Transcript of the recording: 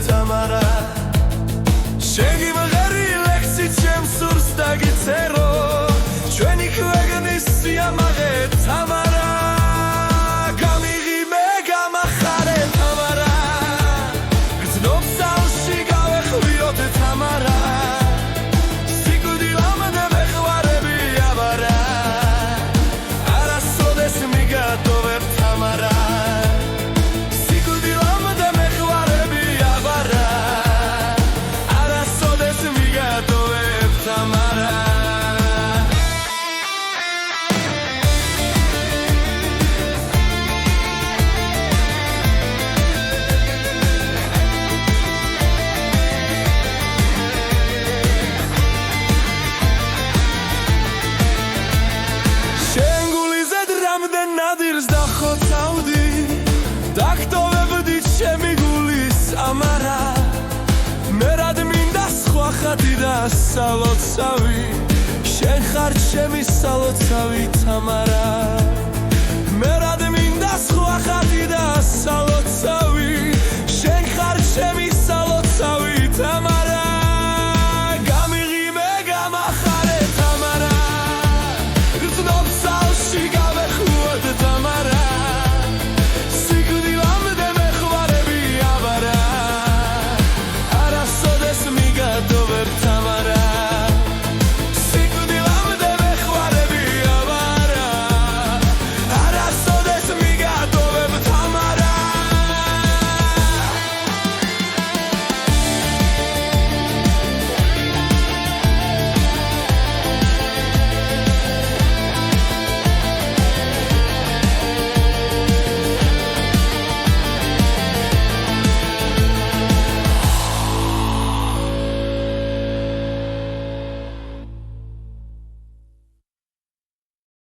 თამარა შეგიმღერი ლექსი ჩემს სურს დაგიწერო ჩვენი ქვეყნის სიამაყე თამარა გამიღიმე გამახარე თამარა გრძნობს ძალში გავეხვიოთ თამარა სიკვდილამდე მეყვარები აბარა არასოდეს მიგატოვებ თამარა ნადირს დახოცავდი დაგტოვებდი ჩემი გულის ამარა მე რად მინდა სხვა ხატი და სალოცავი შენ ხარ ჩემი სალოცავი თამარა მე რად მინდა სხვა ხატი და სალოცავი